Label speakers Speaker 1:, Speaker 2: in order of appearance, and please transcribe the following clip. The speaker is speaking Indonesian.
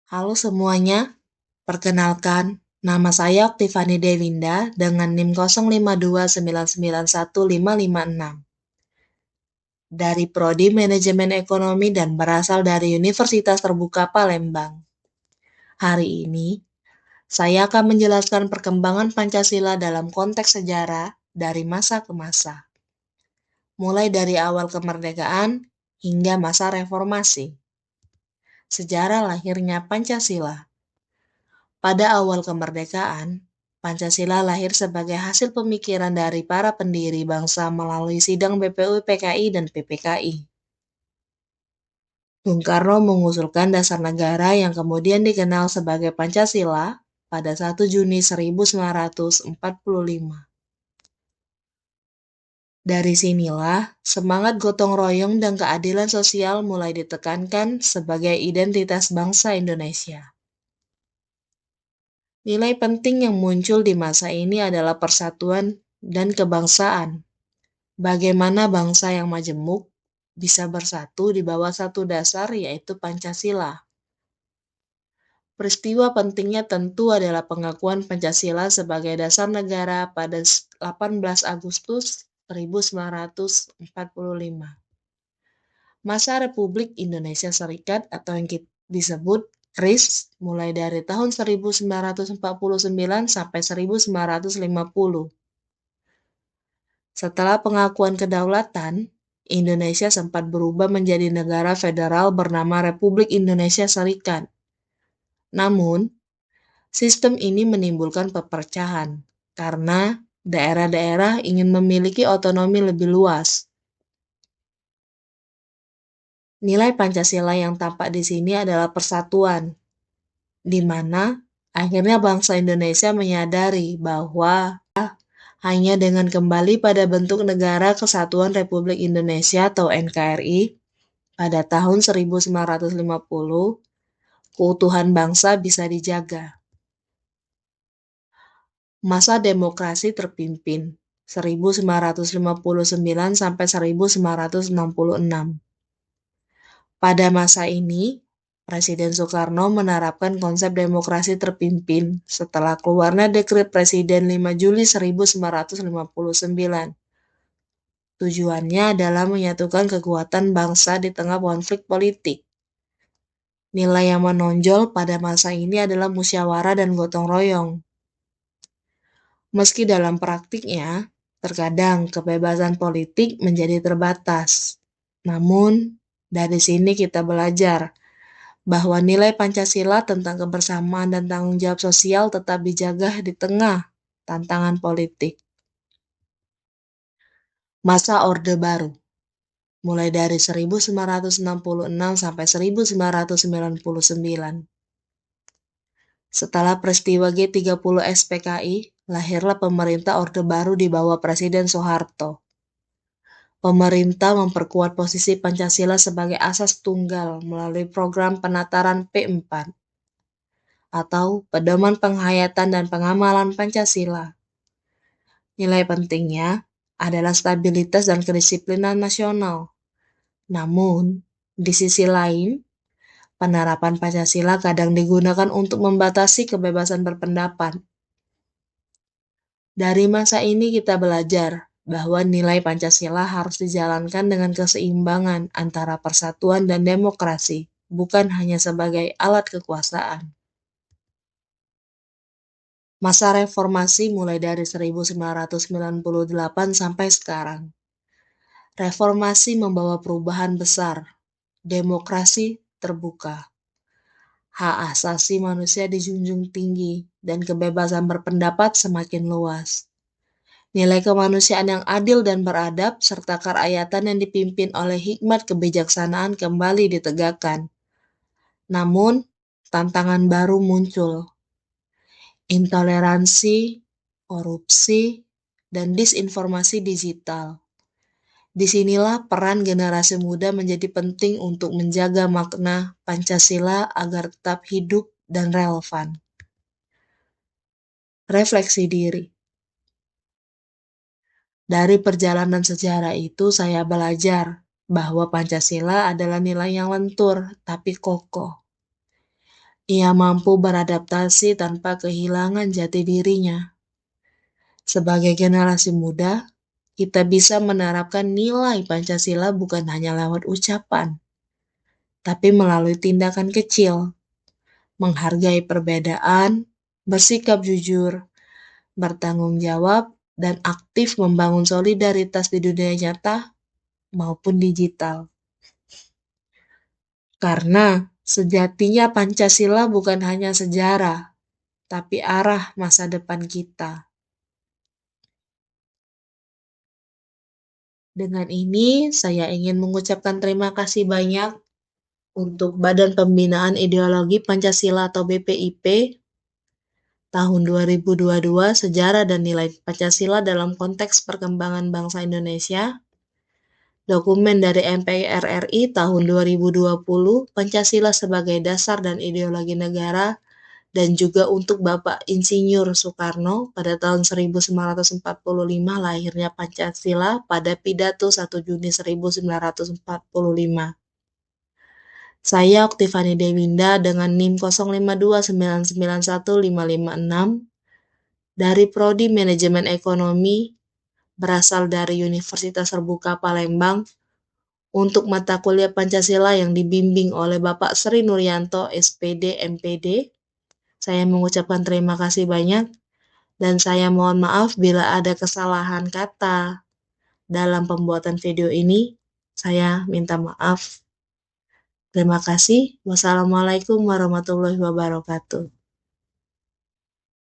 Speaker 1: Halo semuanya, perkenalkan, nama saya Oktivani Delinda dengan NIM 0529915556 dari Prodi Manajemen Ekonomi dan berasal dari Universitas Terbuka Palembang. Hari ini, saya akan menjelaskan perkembangan Pancasila dalam konteks sejarah dari masa ke masa, mulai dari awal kemerdekaan hingga masa reformasi. Sejarah lahirnya Pancasila. Pada awal kemerdekaan, Pancasila lahir sebagai hasil pemikiran dari para pendiri bangsa melalui sidang BPU, PKI, dan PPKI. Bung Karno mengusulkan dasar negara yang kemudian dikenal sebagai Pancasila pada 1 Juni 1945. Dari sinilah, semangat gotong royong dan keadilan sosial mulai ditekankan sebagai identitas bangsa Indonesia. Nilai penting yang muncul di masa ini adalah persatuan dan kebangsaan. Bagaimana bangsa yang majemuk bisa bersatu di bawah satu dasar, yaitu Pancasila. Peristiwa pentingnya tentu adalah pengakuan Pancasila sebagai dasar negara pada 18 Agustus 1945. Masa Republik Indonesia Serikat atau yang disebut RIS mulai dari tahun 1949 sampai 1950. Setelah pengakuan kedaulatan, Indonesia sempat berubah menjadi negara federal bernama Republik Indonesia Serikat. Namun, sistem ini menimbulkan perpecahan karena daerah-daerah ingin memiliki otonomi lebih luas. Nilai Pancasila yang tampak di sini adalah persatuan, di mana akhirnya bangsa Indonesia menyadari bahwa hanya dengan kembali pada bentuk Negara Kesatuan Republik Indonesia atau NKRI pada tahun 1950, keutuhan bangsa bisa dijaga. Masa demokrasi terpimpin 1959 sampai 1966. Pada masa ini, Presiden Soekarno menerapkan konsep demokrasi terpimpin setelah keluarnya Dekret Presiden 5 Juli 1959. Tujuannya adalah menyatukan kekuatan bangsa di tengah konflik politik. Nilai yang menonjol pada masa ini adalah musyawarah dan gotong royong. Meski dalam praktiknya, terkadang kebebasan politik menjadi terbatas. Namun, dari sini kita belajar bahwa nilai Pancasila tentang kebersamaan dan tanggung jawab sosial tetap dijaga di tengah tantangan politik. Masa Orde Baru mulai dari 1966 sampai 1999. Setelah peristiwa G30 SPKI, lahirlah pemerintah Orde Baru di bawah Presiden Soeharto. Pemerintah memperkuat posisi Pancasila sebagai asas tunggal melalui program penataran P4 atau Pedoman Penghayatan dan Pengamalan Pancasila. Nilai pentingnya adalah stabilitas dan kedisiplinan nasional. Namun, di sisi lain, penerapan Pancasila kadang digunakan untuk membatasi kebebasan berpendapat. Dari masa ini kita belajar bahwa nilai Pancasila harus dijalankan dengan keseimbangan antara persatuan dan demokrasi, bukan hanya sebagai alat kekuasaan. Masa reformasi mulai dari 1998 sampai sekarang. Reformasi membawa perubahan besar, demokrasi terbuka, hak asasi manusia dijunjung tinggi, dan kebebasan berpendapat semakin luas. Nilai kemanusiaan yang adil dan beradab, serta kerakyatan yang dipimpin oleh hikmat kebijaksanaan kembali ditegakkan. Namun, tantangan baru muncul. Intoleransi, korupsi, dan disinformasi digital. Disinilah peran generasi muda menjadi penting untuk menjaga makna Pancasila agar tetap hidup dan relevan. Refleksi diri. Dari perjalanan sejarah itu saya belajar bahwa Pancasila adalah nilai yang lentur tapi kokoh. Ia mampu beradaptasi tanpa kehilangan jati dirinya. Sebagai generasi muda, kita bisa menerapkan nilai Pancasila bukan hanya lewat ucapan, tapi melalui tindakan kecil, menghargai perbedaan, bersikap jujur, bertanggung jawab, dan aktif membangun solidaritas di dunia nyata maupun digital. Karena sejatinya Pancasila bukan hanya sejarah, tapi arah masa depan kita. Dengan ini, saya ingin mengucapkan terima kasih banyak untuk Badan Pembinaan Ideologi Pancasila atau BPIP tahun 2022 Sejarah dan Nilai Pancasila dalam Konteks Perkembangan Bangsa Indonesia, dokumen dari MPR RI tahun 2020 Pancasila sebagai Dasar dan Ideologi Negara, dan juga untuk Bapak Insinyur Soekarno pada tahun 1945 lahirnya Pancasila pada pidato 1 Juni 1945. Saya Oktivani Dewinda dengan NIM 0529915556 dari Prodi Manajemen Ekonomi berasal dari Universitas Terbuka Palembang untuk mata kuliah Pancasila yang dibimbing oleh Bapak Sri Nuryanto SPD MPD. Saya mengucapkan terima kasih banyak dan saya mohon maaf bila ada kesalahan kata dalam pembuatan video ini. Saya minta maaf. Terima kasih. Wassalamualaikum warahmatullahi wabarakatuh.